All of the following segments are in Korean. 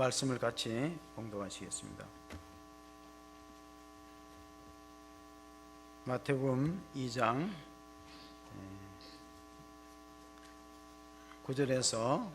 말씀을 같이 봉독하시겠습니다. 마태복음 2장 9절에서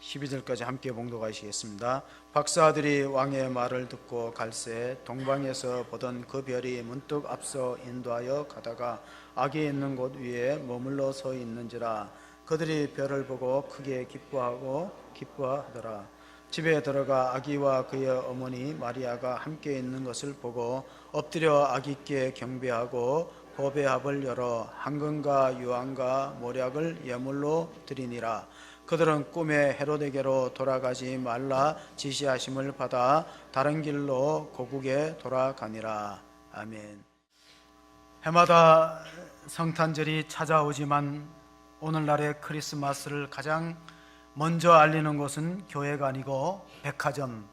12절까지 함께 봉독하시겠습니다. 박사들이 왕의 말을 듣고 갈새 동방에서 보던 그 별이 문득 앞서 인도하여 가다가 악이 있는 곳 위에 머물러 서 있는지라. 그들이 별을 보고 크게 기뻐하더라. 집에 들어가 아기와 그의 어머니 마리아가 함께 있는 것을 보고 엎드려 아기께 경배하고 보배합을 열어 황금과 유황과 모략을 예물로 드리니라. 그들은 꿈에 헤로데게로 돌아가지 말라 지시하심을 받아 다른 길로 고국에 돌아가니라. 아멘. 해마다 성탄절이 찾아오지만 오늘날의 크리스마스를 가장 먼저 알리는 곳은 교회가 아니고 백화점,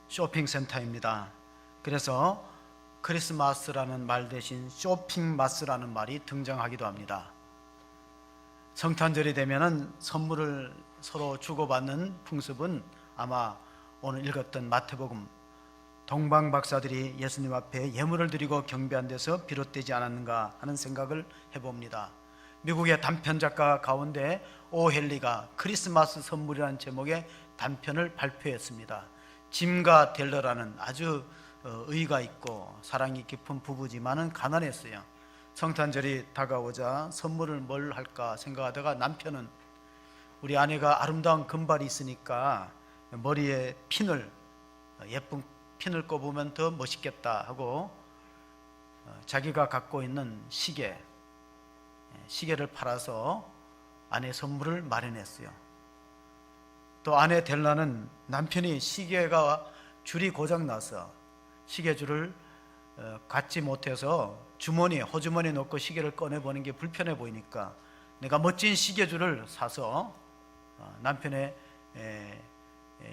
쇼핑센터입니다. 그래서 크리스마스라는 말 대신 쇼핑마스라는 말이 등장하기도 합니다. 성탄절이 되면은 선물을 서로 주고받는 풍습은 아마 오늘 읽었던 마태복음 동방 박사들이 예수님 앞에 예물을 드리고 경배한 데서 비롯되지 않았는가 하는 생각을 해봅니다. 미국의 단편 작가 가운데 오헬리가 크리스마스 선물이라는 제목의 단편을 발표했습니다. 짐과 델러라는 아주 의가 있고 사랑이 깊은 부부지만은 가난했어요. 성탄절이 다가오자 선물을 뭘 할까 생각하다가 남편은 우리 아내가 아름다운 금발이 있으니까 머리에 예쁜 핀을 꼽으면 더 멋있겠다 하고 자기가 갖고 있는 시계를 팔아서 아내 선물을 마련했어요. 또 아내 델라는 남편이 시계가 줄이 고장나서 시계줄을 갖지 못해서 호주머니에 넣고 시계를 꺼내보는 게 불편해 보이니까 내가 멋진 시계줄을 사서 남편의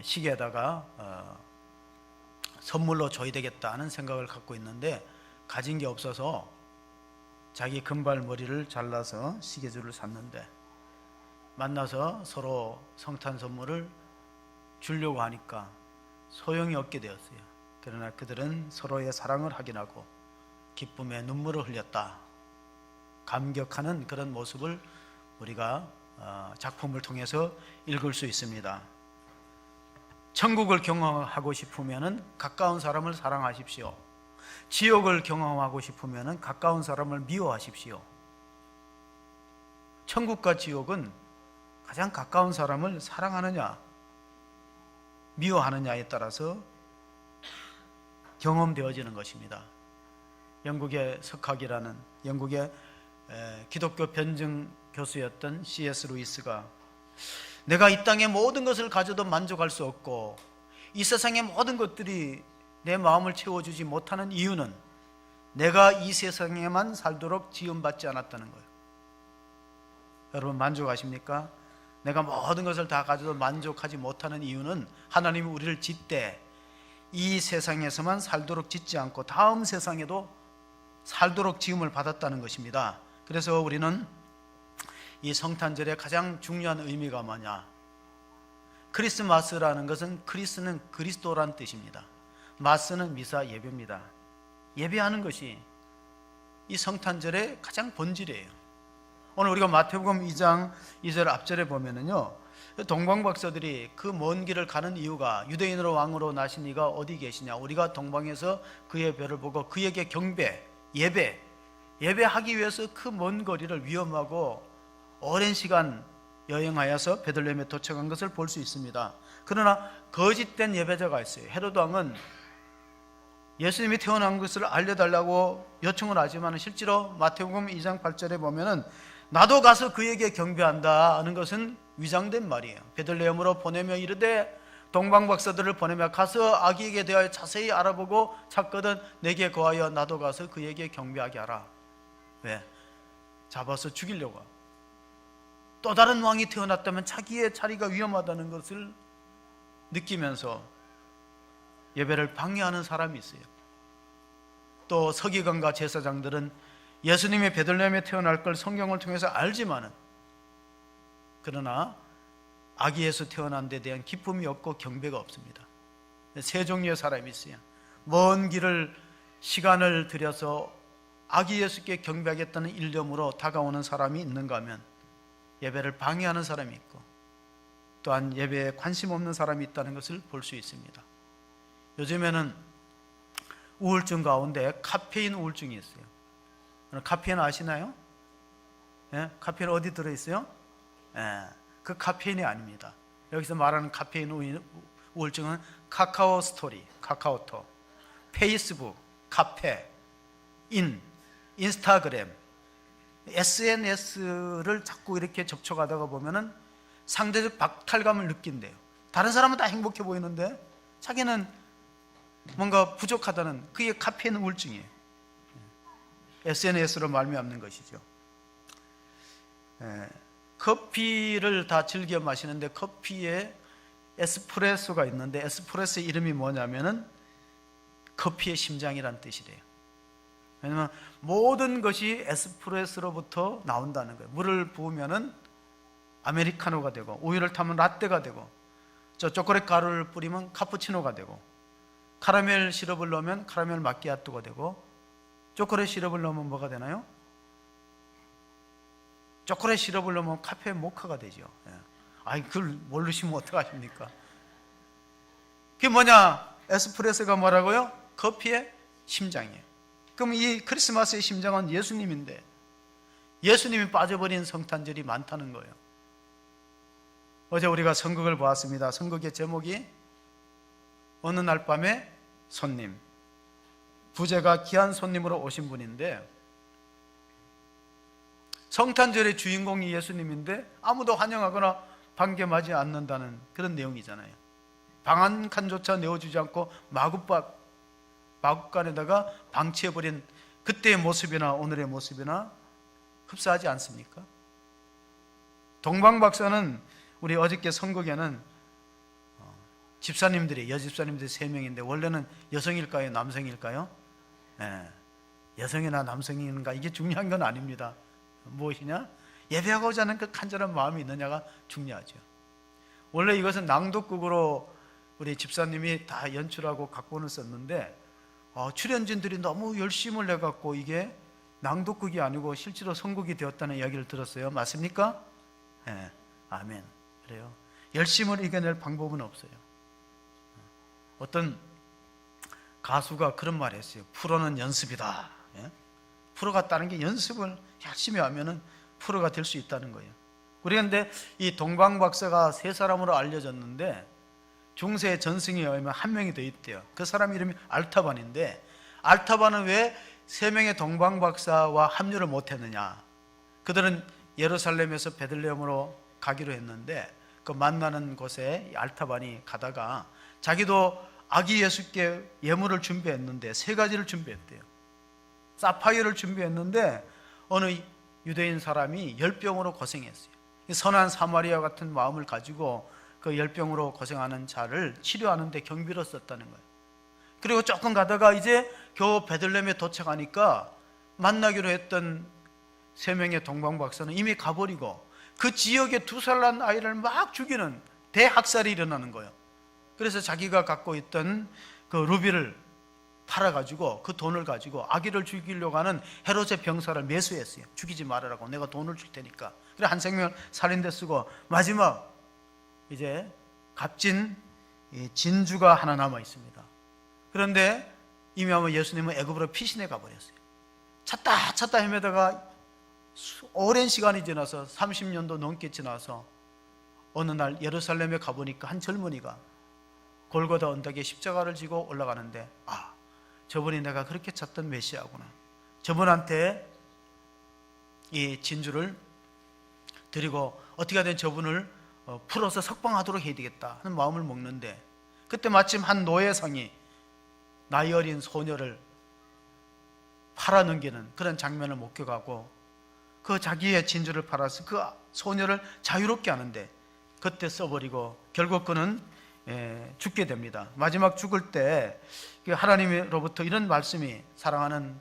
시계에다가 선물로 줘야 되겠다 하는 생각을 갖고 있는데 가진 게 없어서 자기 금발 머리를 잘라서 시계줄을 샀는데 만나서 서로 성탄 선물을 주려고 하니까 소용이 없게 되었어요. 그러나 그들은 서로의 사랑을 확인하고 기쁨에 눈물을 흘렸다. 감격하는 그런 모습을 우리가 작품을 통해서 읽을 수 있습니다. 천국을 경험하고 싶으면 가까운 사람을 사랑하십시오. 지옥을 경험하고 싶으면 가까운 사람을 미워하십시오. 천국과 지옥은 가장 가까운 사람을 사랑하느냐 미워하느냐에 따라서 경험되어지는 것입니다. 영국의 석학이라는 영국의 기독교 변증 교수였던 C.S. 루이스가 내가 이 땅의 모든 것을 가져도 만족할 수 없고 이 세상의 모든 것들이 내 마음을 채워주지 못하는 이유는 내가 이 세상에만 살도록 지음받지 않았다는 거예요. 여러분 만족하십니까? 내가 모든 것을 다 가져도 만족하지 못하는 이유는 하나님이 우리를 짓되 이 세상에서만 살도록 짓지 않고 다음 세상에도 살도록 지음을 받았다는 것입니다. 그래서 우리는 이 성탄절의 가장 중요한 의미가 뭐냐? 크리스마스라는 것은 크리스는 그리스도란 뜻입니다. 마스는 미사 예배입니다. 예배하는 것이 이 성탄절의 가장 본질이에요. 오늘 우리가 마태복음 2장 2절 앞절에 보면은요, 동방 박사들이 그 먼 길을 가는 이유가 유대인으로 왕으로 나신 이가 어디 계시냐? 우리가 동방에서 그의 별을 보고 그에게 예배하기 위해서 그 먼 거리를 위험하고 오랜 시간 여행하여서 베들레헴에 도착한 것을 볼 수 있습니다. 그러나 거짓된 예배자가 있어요. 헤로드 왕은 예수님이 태어난 것을 알려달라고 요청을 하지만 실제로 마태복음 2장 8절에 보면은 나도 가서 그에게 경배한다 하는 것은 위장된 말이에요. 베들레헴으로 보내며 이르되 동방 박사들을 보내며 가서 아기에게 대하여 자세히 알아보고 찾거든 내게 거하여 나도 가서 그에게 경배하게 하라. 왜? 잡아서 죽이려고. 또 다른 왕이 태어났다면 자기의 자리가 위험하다는 것을 느끼면서 예배를 방해하는 사람이 있어요. 또 서기관과 제사장들은 예수님이 베들레헴에 태어날 걸 성경을 통해서 알지만은 그러나 아기 예수 태어난 데 대한 기쁨이 없고 경배가 없습니다. 세 종류의 사람이 있어요. 먼 길을 시간을 들여서 아기 예수께 경배하겠다는 일념으로 다가오는 사람이 있는가 하면 예배를 방해하는 사람이 있고, 또한 예배에 관심 없는 사람이 있다는 것을 볼 수 있습니다. 요즘에는 우울증 가운데 카페인 우울증이 있어요. 카페인 아시나요? 예? 카페인 어디 들어있어요? 예, 그 카페인이 아닙니다. 여기서 말하는 카페인 우울증은 카카오 스토리, 카카오톡, 페이스북, 카페, 인스타그램, SNS를 자꾸 이렇게 접촉하다가 보면은 상대적 박탈감을 느낀대요. 다른 사람은 다 행복해 보이는데 자기는 뭔가 부족하다는, 그게 카페인 우울증이에요. SNS로 말미암는 것이죠. 커피를 다 즐겨 마시는데 커피에 에스프레소가 있는데 에스프레소의 이름이 뭐냐면은 커피의 심장이라는 뜻이래요. 왜냐하면 모든 것이 에스프레소로부터 나온다는 거예요. 물을 부으면은 아메리카노가 되고, 우유를 타면 라떼가 되고, 초콜릿 가루를 뿌리면 카푸치노가 되고, 카라멜 시럽을 넣으면 카라멜 마키아토가 되고, 초콜릿 시럽을 넣으면 뭐가 되나요? 초콜릿 시럽을 넣으면 카페 모카가 되죠. 아이, 그걸 모르시면 어떡하십니까? 그게 뭐냐? 에스프레소가 뭐라고요? 커피의 심장이에요. 그럼 이 크리스마스의 심장은 예수님인데 예수님이 빠져버린 성탄절이 많다는 거예요. 어제 우리가 선극을 보았습니다. 선극의 제목이 어느 날 밤에 손님, 부제가 귀한 손님으로 오신 분인데, 성탄절의 주인공이 예수님인데 아무도 환영하거나 반겨하지 않는다는 그런 내용이잖아요. 방 한 칸조차 내어주지 않고 마구간에다가 방치해버린 그때의 모습이나 오늘의 모습이나 흡사하지 않습니까? 동방박사는 우리 어저께 선곡에는 집사님들이, 여집사님들이 3명인데 원래는 여성일까요? 남성일까요? 여성이나 남성인가 이게 중요한 건 아닙니다. 무엇이냐? 예배하고자 하는 그 간절한 마음이 있느냐가 중요하죠. 원래 이것은 낭독극으로 우리 집사님이 다 연출하고 각본을 썼는데 출연진들이 너무 열심을 내갖고 이게 낭독극이 아니고 실제로 선곡이 되었다는 이야기를 들었어요. 맞습니까? 네, 아멘. 그래요. 열심을 이겨낼 방법은 없어요. 어떤 가수가 그런 말을 했어요. 프로는 연습이다. 프로가 다른 게 연습을 열심히 하면은 프로가 될 수 있다는 거예요. 그런데 이 동방박사가 3사람으로 알려졌는데 중세 전승에 의하면 1명이 더 있대요. 그 사람 이름이 알타반인데, 알타반은 왜 3명의 동방박사와 합류를 못했느냐? 그들은 예루살렘에서 베들레헴으로 가기로 했는데 그 만나는 곳에 알타반이 가다가 자기도 아기 예수께 예물을 준비했는데 3가지를 준비했대요. 사파이어를 준비했는데 어느 유대인 사람이 열병으로 고생했어요. 선한 사마리아 같은 마음을 가지고 그 열병으로 고생하는 자를 치료하는 데 경비로 썼다는 거예요. 그리고 조금 가다가 이제 겨우 베들레헴에 도착하니까 만나기로 했던 3명의 동방박사는 이미 가버리고 그 지역에 2살 난 아이를 막 죽이는 대학살이 일어나는 거예요. 그래서 자기가 갖고 있던 그 루비를 팔아가지고 그 돈을 가지고 아기를 죽이려고 하는 헤롯의 병사를 매수했어요. 죽이지 말으라고, 내가 돈을 줄 테니까. 그래 한 생명 살인데 쓰고 마지막 이제 값진 진주가 하나 남아 있습니다. 그런데 이미 아마 예수님은 애굽으로 피신해 가버렸어요. 찾다 헤매다가 오랜 시간이 지나서 30년도 넘게 지나서 어느 날 예루살렘에 가보니까 한 젊은이가 골고다 언덕에 십자가를 지고 올라가는데, 저분이 내가 그렇게 찾던 메시아구나. 저분한테 이 진주를 드리고 어떻게 하든 저분을 풀어서 석방하도록 해야 되겠다 하는 마음을 먹는데, 그때 마침 한 노예상이 나이 어린 소녀를 팔아넘기는 그런 장면을 목격하고 그 자기의 진주를 팔아서 그 소녀를 자유롭게 하는데 그때 써버리고 결국 그는 죽게 됩니다. 마지막 죽을 때 하나님으로부터 이런 말씀이, 사랑하는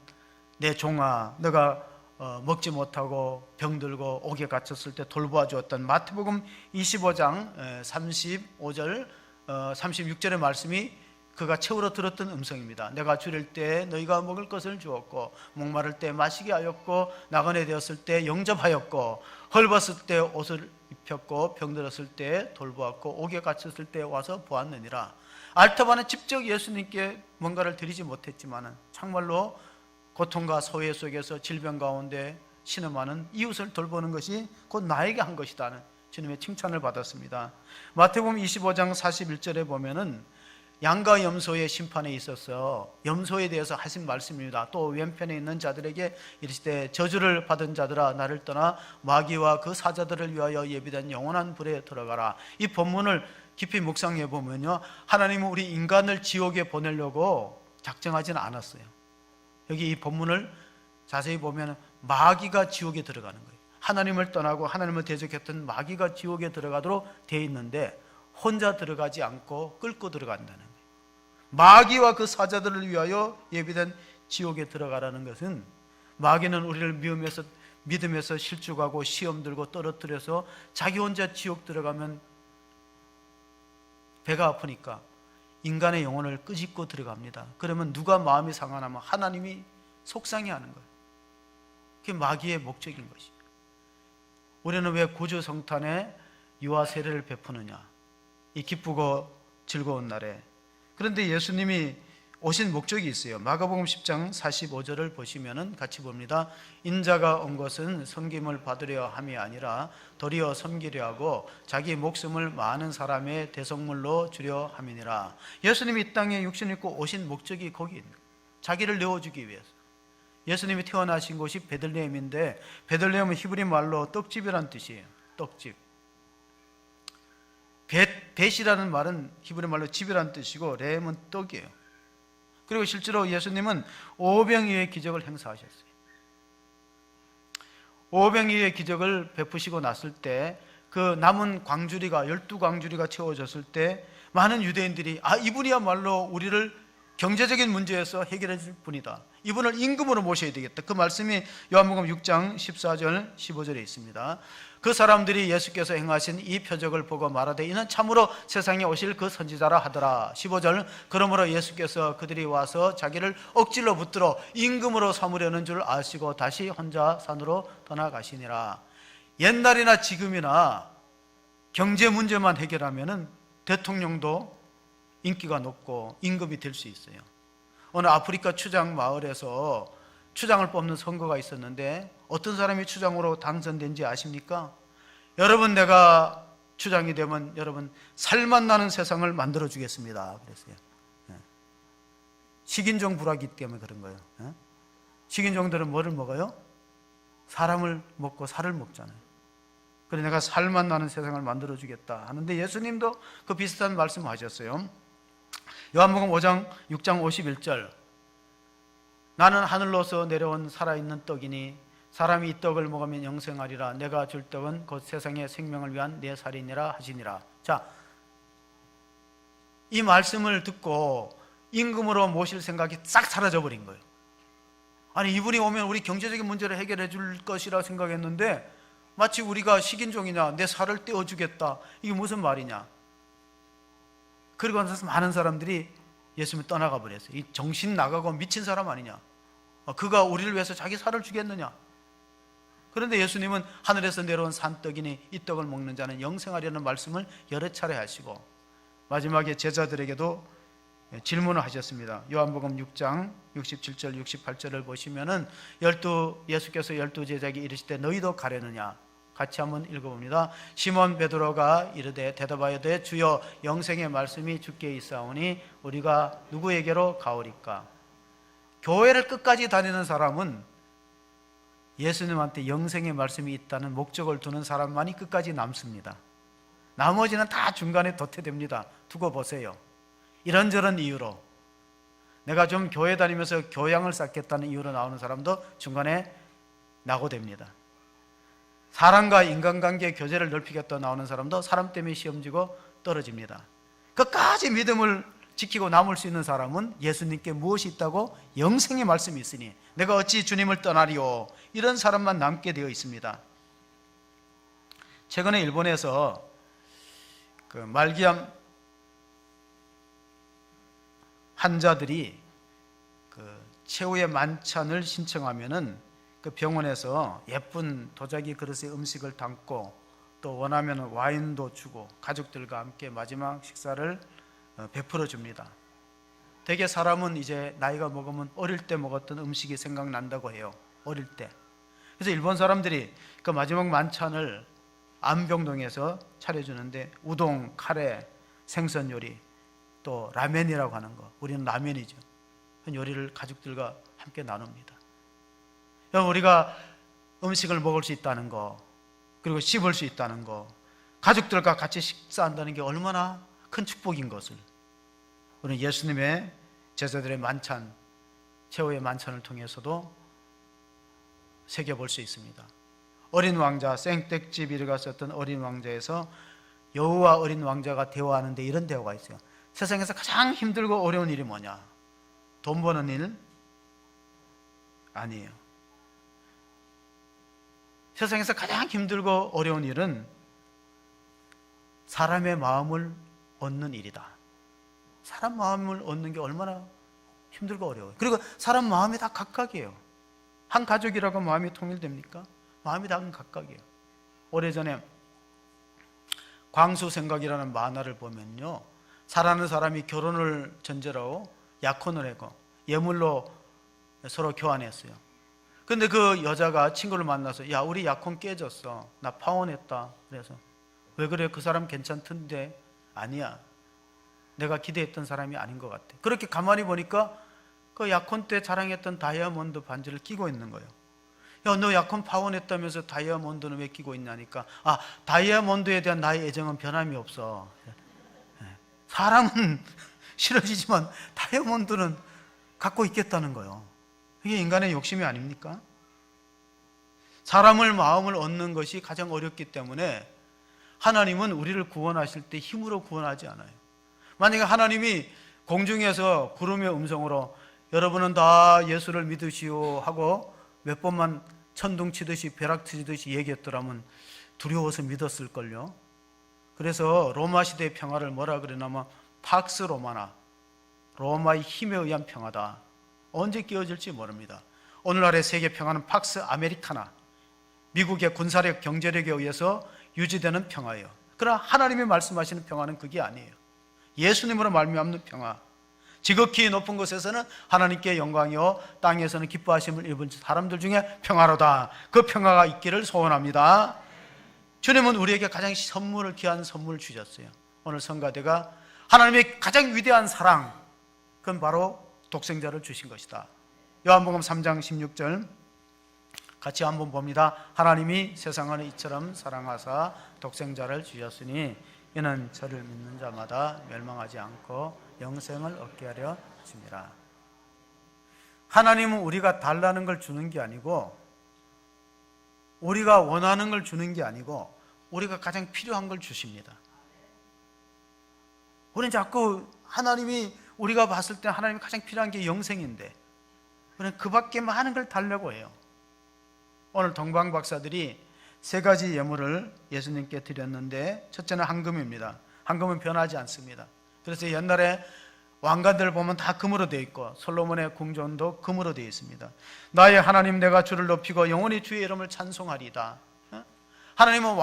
내 종아, 너가 먹지 못하고 병들고 옥에 갇혔을 때 돌보아 주었던 마태복음 25장 35절 36절의 말씀이 그가 최후로 들었던 음성입니다. 내가 줄일 때 너희가 먹을 것을 주었고 목마를 때 마시게 하였고 나그네 되었을 때 영접하였고 헐벗을 때 옷을 입혔고 병들었을 때 돌보았고 옥에 갇혔을 때 와서 보았느니라. 알타바는 직접 예수님께 뭔가를 드리지 못했지만 정말로 고통과 소외 속에서 질병 가운데 신음하는 이웃을 돌보는 것이 곧 나에게 한 것이다는 주님의 칭찬을 받았습니다. 마태복음 25장 41절에 보면은 양과 염소의 심판에 있어서 염소에 대해서 하신 말씀입니다. 또 왼편에 있는 자들에게 이르시되 저주를 받은 자들아 나를 떠나 마귀와 그 사자들을 위하여 예비된 영원한 불에 들어가라. 이 본문을 깊이 묵상해 보면요, 하나님은 우리 인간을 지옥에 보내려고 작정하지는 않았어요. 여기 이 본문을 자세히 보면 마귀가 지옥에 들어가는 거예요. 하나님을 떠나고 하나님을 대적했던 마귀가 지옥에 들어가도록 되어 있는데 혼자 들어가지 않고 끌고 들어간다는 거예요. 마귀와 그 사자들을 위하여 예비된 지옥에 들어가라는 것은, 마귀는 우리를 믿음에서 실족하고 시험 들고 떨어뜨려서 자기 혼자 지옥 들어가면 배가 아프니까 인간의 영혼을 끄집고 들어갑니다. 그러면 누가 마음이 상하냐면 하나님이 속상해하는 거예요. 그게 마귀의 목적인 것이죠. 우리는 왜 구주 성탄에 유아 세례를 베푸느냐, 이 기쁘고 즐거운 날에. 그런데 예수님이 오신 목적이 있어요. 마가복음 10장 45절을 보시면 같이 봅니다. 인자가 온 것은 섬김을 받으려 함이 아니라 도리어 섬기려 하고 자기 목숨을 많은 사람의 대속물로 주려 함이니라. 예수님이 이 땅에 육신 입고 오신 목적이 거기 있는 거예요. 자기를 내어주기 위해서. 예수님이 태어나신 곳이 베들레헴인데, 베들레헴은 히브리 말로 떡집이라는 뜻이에요. 떡집. 벳이라는 말은 히브리 말로 집이라는 뜻이고 레헴은 떡이에요. 그리고 실제로 예수님은 오병이어의 기적을 행사하셨어요. 오병이어의 기적을 베푸시고 났을 때 그 남은 광주리가 12광주리가 채워졌을 때 많은 유대인들이 이분이야말로 우리를 경제적인 문제에서 해결해 줄 분이다. 이분을 임금으로 모셔야 되겠다. 그 말씀이 요한복음 6장 14절 15절에 있습니다. 그 사람들이 예수께서 행하신 이 표적을 보고 말하되 이는 참으로 세상에 오실 그 선지자라 하더라. 15절 그러므로 예수께서 그들이 와서 자기를 억지로 붙들어 임금으로 삼으려는 줄 아시고 다시 혼자 산으로 떠나가시니라. 옛날이나 지금이나 경제 문제만 해결하면은 대통령도 인기가 높고 임금이 될 수 있어요. 어느 아프리카 추장 마을에서 추장을 뽑는 선거가 있었는데 어떤 사람이 추장으로 당선된지 아십니까? 여러분, 내가 추장이 되면 여러분 살맛 나는 세상을 만들어 주겠습니다 그랬어요. 식인종 불화기 때문에 그런 거예요. 식인종들은 뭐를 먹어요? 사람을 먹고 살을 먹잖아요. 그래서 내가 살맛 나는 세상을 만들어 주겠다 하는데 예수님도 그 비슷한 말씀을 하셨어요. 요한복음 6장 51절 나는 하늘로서 내려온 살아있는 떡이니 사람이 이 떡을 먹으면 영생하리라. 내가 줄 떡은 곧 세상의 생명을 위한 내 살이니라 하시니라. 자, 이 말씀을 듣고 임금으로 모실 생각이 싹 사라져 버린 거예요. 아니, 이분이 오면 우리 경제적인 문제를 해결해 줄 것이라 생각했는데 마치 우리가 식인종이냐, 내 살을 떼어주겠다, 이게 무슨 말이냐. 그리고 나서 많은 사람들이 예수님을 떠나가 버렸어요. 이 정신 나가고 미친 사람 아니냐, 그가 우리를 위해서 자기 살을 주겠느냐. 그런데 예수님은 하늘에서 내려온 산떡이니 이 떡을 먹는 자는 영생하리라는 말씀을 여러 차례 하시고 마지막에 제자들에게도 질문을 하셨습니다. 요한복음 6장 67절 68절을 보시면은 예수께서 12제자에게 이르시되 너희도 가려느냐. 같이 한번 읽어봅니다. 시몬 베드로가 이르되 대답하여되 주여 영생의 말씀이 주께 있사오니 우리가 누구에게로 가오리까. 교회를 끝까지 다니는 사람은 예수님한테 영생의 말씀이 있다는 목적을 두는 사람만이 끝까지 남습니다. 나머지는 다 중간에 도태됩니다. 두고 보세요. 이런저런 이유로, 내가 좀 교회 다니면서 교양을 쌓겠다는 이유로 나오는 사람도 중간에 낙오됩니다. 사람과 인간관계 교제를 넓히겠다 나오는 사람도 사람 때문에 시험지고 떨어집니다. 끝까지 믿음을 지키고 남을 수 있는 사람은 예수님께 무엇이 있다고? 영생의 말씀이 있으니 내가 어찌 주님을 떠나리요. 이런 사람만 남게 되어 있습니다. 최근에 일본에서 그 말기암 환자들이 그 최후의 만찬을 신청하면은 그 병원에서 예쁜 도자기 그릇에 음식을 담고 또 원하면 와인도 주고 가족들과 함께 마지막 식사를 베풀어 줍니다. 대개 사람은 이제 나이가 먹으면 어릴 때 먹었던 음식이 생각난다고 해요. 어릴 때. 그래서 일본 사람들이 그 마지막 만찬을 안병동에서 차려주는데 우동, 카레, 생선 요리, 또 라면이라고 하는 거, 우리는 라면이죠. 그 요리를 가족들과 함께 나눕니다. 우리가 음식을 먹을 수 있다는 거, 그리고 씹을 수 있다는 거, 가족들과 같이 식사한다는 게 얼마나 큰 축복인 것을 우리는 예수님의 제자들의 만찬, 최후의 만찬을 통해서도 새겨볼 수 있습니다. 어린 왕자, 생텍쥐비르가 썼던 어린 왕자에서 여우와 어린 왕자가 대화하는데 이런 대화가 있어요. 세상에서 가장 힘들고 어려운 일이 뭐냐? 돈 버는 일? 아니에요. 세상에서 가장 힘들고 어려운 일은 사람의 마음을 얻는 일이다. 사람 마음을 얻는 게 얼마나 힘들고 어려워요. 그리고 사람 마음이 다 각각이에요. 한 가족이라고 마음이 통일됩니까? 마음이 다 각각이에요. 오래전에 광수생각이라는 만화를 보면요, 사랑하는 사람이 결혼을 전제로 약혼을 하고 예물로 서로 교환했어요. 근데 그 여자가 친구를 만나서, 야, 우리 약혼 깨졌어, 나 파혼했다. 그래서 왜 그래? 그 사람 괜찮던데. 아니야, 내가 기대했던 사람이 아닌 것 같아. 그렇게 가만히 보니까 그 약혼 때 자랑했던 다이아몬드 반지를 끼고 있는 거예요. 야, 너 약혼 파혼했다면서 다이아몬드는 왜 끼고 있냐니까, 아, 다이아몬드에 대한 나의 애정은 변함이 없어. 사람은 싫어지지만 다이아몬드는 갖고 있겠다는 거예요. 이게 인간의 욕심이 아닙니까? 사람을 마음을 얻는 것이 가장 어렵기 때문에 하나님은 우리를 구원하실 때 힘으로 구원하지 않아요. 만약에 하나님이 공중에서 구름의 음성으로 여러분은 다 예수를 믿으시오 하고 몇 번만 천둥치듯이 벼락치듯이 얘기했더라면 두려워서 믿었을걸요. 그래서 로마 시대의 평화를 뭐라 그러냐면 팍스 로마나, 로마의 힘에 의한 평화다. 언제 깨어질지 모릅니다. 오늘날의 세계 평화는 팍스 아메리카나, 미국의 군사력, 경제력에 의해서 유지되는 평화예요. 그러나 하나님이 말씀하시는 평화는 그게 아니에요. 예수님으로 말미암는 평화, 지극히 높은 곳에서는 하나님께 영광이요 땅에서는 기뻐하심을 입은 사람들 중에 평화로다. 그 평화가 있기를 소원합니다. 주님은 우리에게 가장 귀한 선물을 주셨어요. 오늘 성가대가 하나님의 가장 위대한 사랑, 그건 바로 독생자를 주신 것이다. 요한복음 3장 16절 같이 한번 봅니다. 하나님이 세상을 이처럼 사랑하사 독생자를 주셨으니 이는 저를 믿는 자마다 멸망하지 않고 영생을 얻게 하려 하심이라. 하나님은 우리가 달라는 걸 주는 게 아니고, 우리가 원하는 걸 주는 게 아니고, 우리가 가장 필요한 걸 주십니다. 우리는 자꾸 하나님이, 우리가 봤을 때 하나님이 가장 필요한 게 영생인데 우리는 그 밖에 많은 걸 달라고 해요. 오늘 동방 박사들이 세 가지 예물을 예수님께 드렸는데, 첫째는 황금입니다. 황금은 변하지 않습니다. 그래서 옛날에 왕관들 보면 다 금으로 되어 있고 솔로몬의 궁전도 금으로 되어 있습니다. 나의 하나님 내가 주를 높이고 영원히 주의 이름을 찬송하리다. 하나님은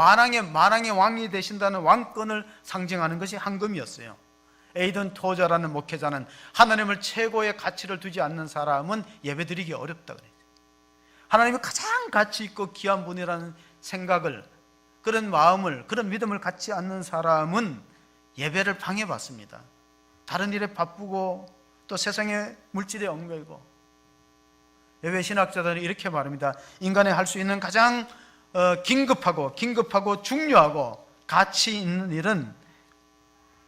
만왕의 왕이 되신다는 왕권을 상징하는 것이 황금이었어요. 에이든 토저라는 목회자는 하나님을 최고의 가치를 두지 않는 사람은 예배드리기 어렵다 그래요. 하나님이 가장 가치 있고 귀한 분이라는 생각을, 그런 마음을, 그런 믿음을 갖지 않는 사람은 예배를 방해받습니다. 다른 일에 바쁘고 또 세상의 물질에 얽매이고. 예배 신학자들은 이렇게 말합니다. 인간이 할 수 있는 가장 긴급하고 중요하고 가치 있는 일은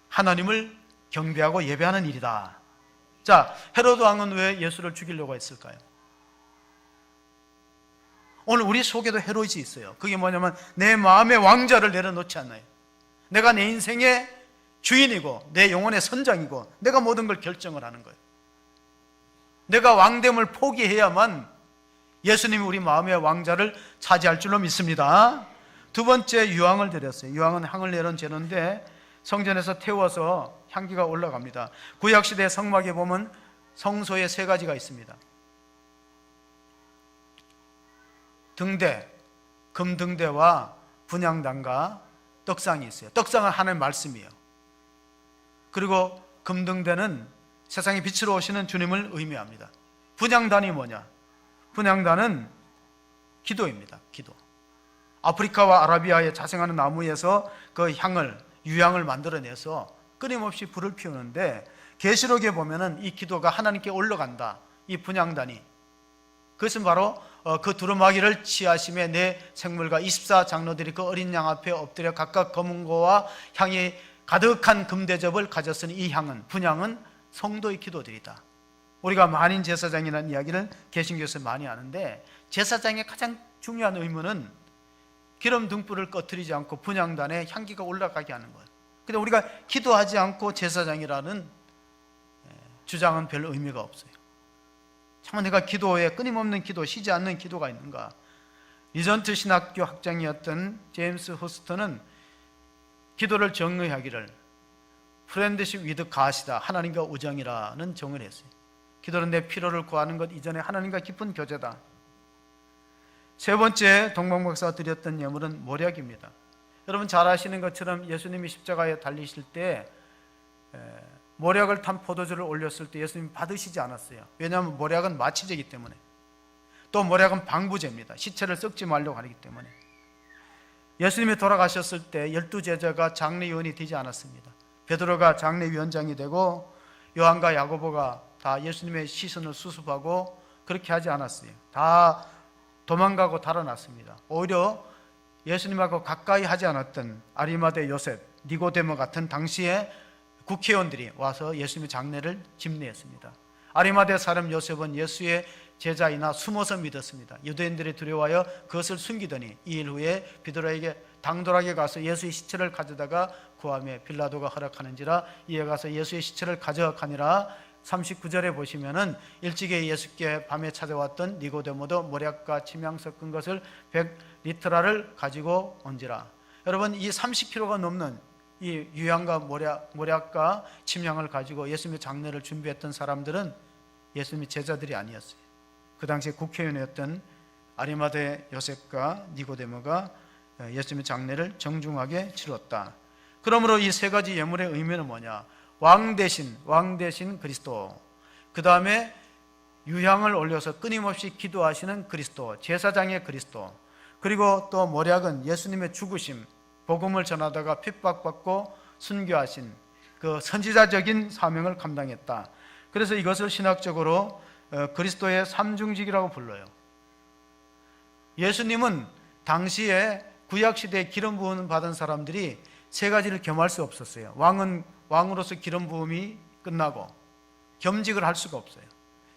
하나님을 경배하고 예배하는 일이다. 자, 헤로드 왕은 왜 예수를 죽이려고 했을까요? 오늘 우리 속에도 헤롯이 있어요. 그게 뭐냐면 내 마음의 왕자를 내려놓지 않아요. 내가 내 인생에 주인이고 내 영혼의 선장이고 내가 모든 걸 결정을 하는 거예요. 내가 왕됨을 포기해야만 예수님이 우리 마음의 왕자를 차지할 줄로 믿습니다. 두 번째, 유황을 드렸어요. 유황은 향을 내는 재료인데 성전에서 태워서 향기가 올라갑니다. 구약시대 성막에 보면 성소에 세 가지가 있습니다. 등대, 금등대와 분향단과 떡상이 있어요. 떡상은 하나님의 말씀이에요. 그리고 금등대는 세상에 빛으로 오시는 주님을 의미합니다. 분향단이 뭐냐? 분향단은 기도입니다. 기도. 아프리카와 아라비아에 자생하는 나무에서 그 향을, 유향을 만들어내서 끊임없이 불을 피우는데 계시록에 보면은 이 기도가 하나님께 올라간다. 이 분향단이. 그것은 바로 그 두루마기를 취하심에 내 생물과 24장로들이 그 어린 양 앞에 엎드려 각각 검은 고와 향이 가득한 금대접을 가졌으니 이 향은, 분향은 성도의 기도들이다. 우리가 만인 제사장이라는 이야기를 개신교에서 많이 하는데 제사장의 가장 중요한 의무는 기름 등불을 꺼뜨리지 않고 분향단에 향기가 올라가게 하는 거예요. 근데 우리가 기도하지 않고 제사장이라는 주장은 별 의미가 없어요. 정말 내가 기도에 끊임없는 기도, 쉬지 않는 기도가 있는가? 리전트 신학교 학장이었던 제임스 호스턴은 기도를 정의하기를 프렌드십 위드 갓이다, 하나님과 우정이라는 정을 했어요. 기도는 내 필요를 구하는 것 이전에 하나님과 깊은 교제다. 세 번째, 동방박사가 드렸던 예물은 모략입니다. 여러분 잘 아시는 것처럼 예수님이 십자가에 달리실 때 모략을 탄 포도주를 올렸을 때 예수님이 받으시지 않았어요. 왜냐하면 모략은 마취제이기 때문에, 또 모략은 방부제입니다. 시체를 썩지 말려고 하기 때문에. 예수님이 돌아가셨을 때 12제자가 장례위원이 되지 않았습니다. 베드로가 장례위원장이 되고 요한과 야고보가 다 예수님의 시선을 수습하고 그렇게 하지 않았어요. 다 도망가고 달아났습니다. 오히려 예수님하고 가까이 하지 않았던 아리마대 요셉, 니고데모 같은 당시의 국회의원들이 와서 예수님의 장례를 집례했습니다. 아리마대 사람 요셉은 예수의 제자이나 숨어서 믿었습니다. 유대인들이 두려워하여 그것을 숨기더니 2일 후에 베드로에게 당돌하게 가서 예수의 시체를 가져다가 구하며 빌라도가 허락하는지라 이에 가서 예수의 시체를 가져가니라. 39절에 보시면은 일찍이 예수께 밤에 찾아왔던 니고데모도 모략과 침향 섞은 것을 100리터라를 가지고 온지라. 여러분, 이 30kg가 넘는 이 유향과 모략과 침향을 가지고 예수님의 장례를 준비했던 사람들은 예수님의 제자들이 아니었어요. 그 당시에 국회의원이었던 아리마대 요셉과 니고데모가 예수님의 장례를 정중하게 치렀다. 그러므로 이 세 가지 예물의 의미는 뭐냐? 왕 대신 그리스도, 그 다음에 유향을 올려서 끊임없이 기도하시는 그리스도, 제사장의 그리스도, 그리고 또 모략은 예수님의 죽으심, 복음을 전하다가 핍박받고 순교하신 그 선지자적인 사명을 감당했다. 그래서 이것을 신학적으로 그리스도의 삼중직이라고 불러요. 예수님은 당시에 구약시대에 기름 부음 받은 사람들이 세 가지를 겸할 수 없었어요. 왕은 왕으로서 기름 부음이 끝나고 겸직을 할 수가 없어요.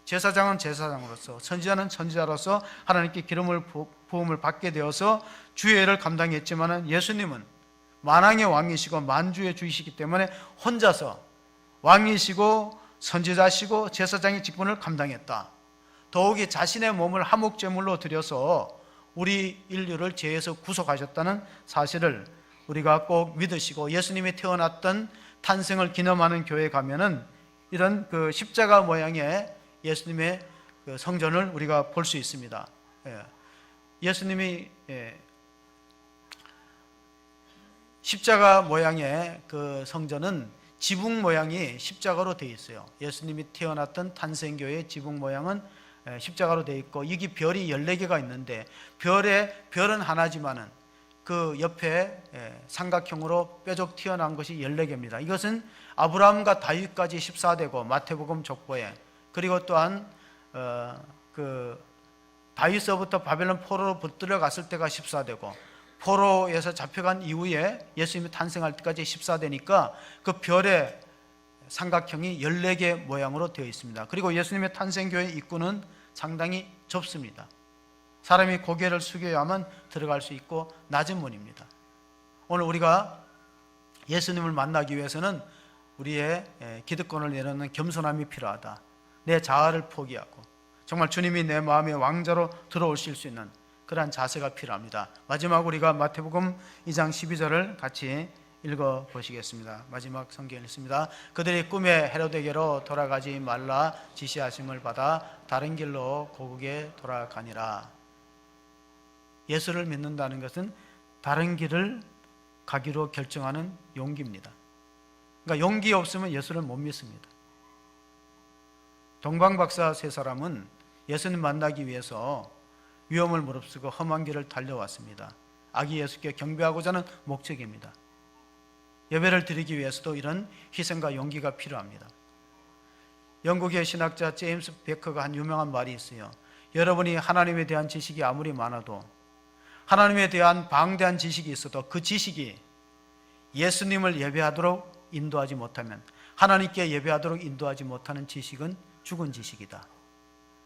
제사장은 제사장으로서, 선지자는 선지자로서 하나님께 기름을 부음을 받게 되어서 주의 일을 감당했지만 예수님은 만왕의 왕이시고 만주의 주이시기 때문에 혼자서 왕이시고 선지자시고 제사장의 직분을 감당했다. 더욱이 자신의 몸을 화목제물로 드려서 우리 인류를 죄에서 구속하셨다는 사실을 우리가 꼭 믿으시고, 예수님이 태어났던 탄생을 기념하는 교회에 가면은 이런 그 십자가 모양의 예수님의 그 성전을 우리가 볼 수 있습니다. 예수님이 십자가 모양의 그 성전은 지붕 모양이 십자가로 되어 있어요. 예수님이 태어났던 탄생교회의 지붕 모양은 십자가로 되어 있고, 여기 별이 14개가 있는데 별은 하나지만은 그 옆에 삼각형으로 뾰족 튀어나온 것이 14개입니다. 이것은 아브라함과 다윗까지 14대고 마태복음 족보에, 그리고 또한 그 다윗서부터 바벨론 포로로 붙들려 갔을 때가 14대고 포로에서 잡혀간 이후에 예수님이 탄생할 때까지 14대니까 그 별의 삼각형이 14개 모양으로 되어 있습니다. 그리고 예수님의 탄생교회 입구는 상당히 좁습니다. 사람이 고개를 숙여야만 들어갈 수 있고 낮은 문입니다. 오늘 우리가 예수님을 만나기 위해서는 우리의 기득권을 내려놓는 겸손함이 필요하다. 내 자아를 포기하고 정말 주님이 내 마음의 왕자로 들어오실 수 있는 그러한 자세가 필요합니다. 마지막 우리가 마태복음 2장 12절을 같이 읽어 보시겠습니다. 마지막 성경 읽습니다. 그들이 꿈에 헤로데게로 돌아가지 말라 지시하심을 받아 다른 길로 고국에 돌아가니라. 예수를 믿는다는 것은 다른 길을 가기로 결정하는 용기입니다. 그러니까 용기 없으면 예수를 못 믿습니다. 동방박사 세 사람은 예수님 만나기 위해서 위험을 무릅쓰고 험한 길을 달려왔습니다. 아기 예수께 경배하고자 하는 목적입니다. 예배를 드리기 위해서도 이런 희생과 용기가 필요합니다. 영국의 신학자 제임스 베커가 한 유명한 말이 있어요. 여러분이 하나님에 대한 지식이 아무리 많아도, 하나님에 대한 방대한 지식이 있어도 그 지식이 예수님을 예배하도록 인도하지 못하면, 하나님께 예배하도록 인도하지 못하는 지식은 죽은 지식이다.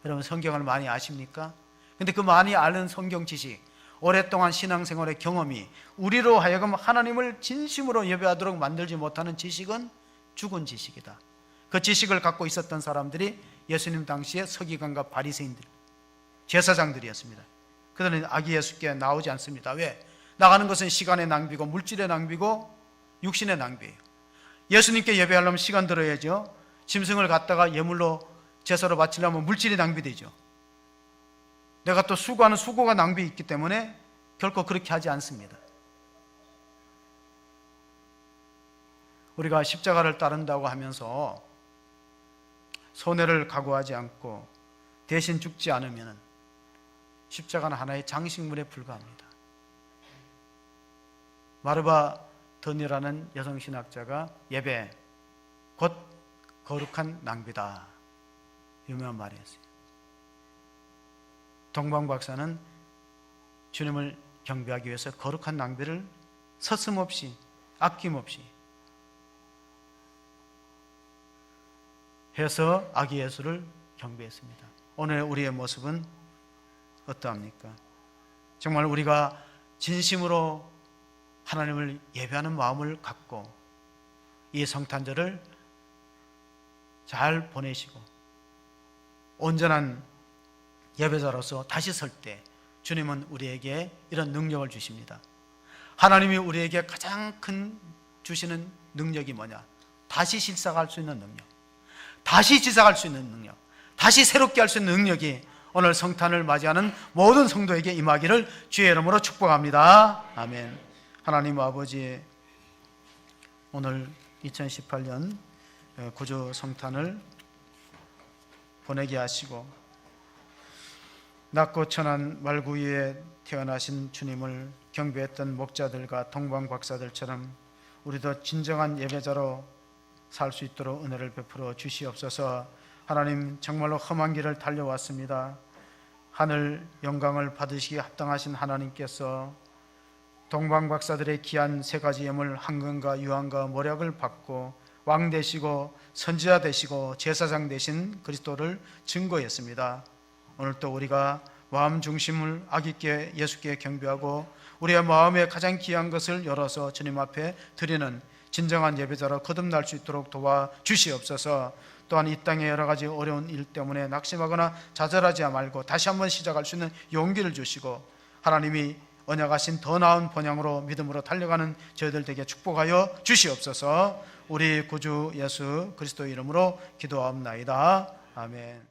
여러분 성경을 많이 아십니까? 근데 그 많이 아는 성경 지식, 오랫동안 신앙생활의 경험이 우리로 하여금 하나님을 진심으로 예배하도록 만들지 못하는 지식은 죽은 지식이다. 그 지식을 갖고 있었던 사람들이 예수님 당시에 서기관과 바리새인들, 제사장들이었습니다. 그들은 아기 예수께 나오지 않습니다. 왜? 나가는 것은 시간의 낭비고 물질의 낭비고 육신의 낭비예요. 예수님께 예배하려면 시간 들어야죠. 짐승을 갖다가 예물로 제사로 바치려면 물질이 낭비되죠. 내가 또 수고하는 수고가 낭비 있기 때문에 결코 그렇게 하지 않습니다. 우리가 십자가를 따른다고 하면서 손해를 각오하지 않고 대신 죽지 않으면 십자가는 하나의 장식물에 불과합니다. 마르바 던이라는 여성신학자가 예배 곧 거룩한 낭비다, 유명한 말이었어요. 동방박사는 주님을 경배하기 위해서 거룩한 낭비를 서슴없이 아낌없이 해서 아기 예수를 경배했습니다. 오늘 우리의 모습은 어떠합니까? 정말 우리가 진심으로 하나님을 예배하는 마음을 갖고 이 성탄절을 잘 보내시고 온전한 예배자로서 다시 설 때 주님은 우리에게 이런 능력을 주십니다. 하나님이 우리에게 가장 큰 주시는 능력이 뭐냐? 다시 실사할 수 있는 능력, 다시 지삭할 수 있는 능력, 다시 새롭게 할 수 있는 능력이 오늘 성탄을 맞이하는 모든 성도에게 임하기를 주의 이름으로 축복합니다. 아멘. 하나님 아버지, 오늘 2018년 구주 성탄을 보내게 하시고 낮고 천한 말구 위에 태어나신 주님을 경배했던 목자들과 동방박사들처럼 우리도 진정한 예배자로 살 수 있도록 은혜를 베풀어 주시옵소서. 하나님, 정말로 험한 길을 달려왔습니다. 하늘 영광을 받으시기에 합당하신 하나님께서 동방박사들의 귀한 세 가지 예물 황금과 유황과 모략을 받고 왕 되시고 선지자 되시고 제사장 되신 그리스도를 증거했습니다. 오늘 또 우리가 마음 중심을 아기께 예수께 경배하고 우리의 마음에 가장 귀한 것을 열어서 주님 앞에 드리는 진정한 예배자로 거듭날 수 있도록 도와주시옵소서. 또한 이 땅의 여러 가지 어려운 일 때문에 낙심하거나 좌절하지 말고 다시 한번 시작할 수 있는 용기를 주시고 하나님이 언약하신 더 나은 번향으로 믿음으로 달려가는 저희들 되게 축복하여 주시옵소서. 우리 구주 예수 그리스도 이름으로 기도하옵나이다. 아멘.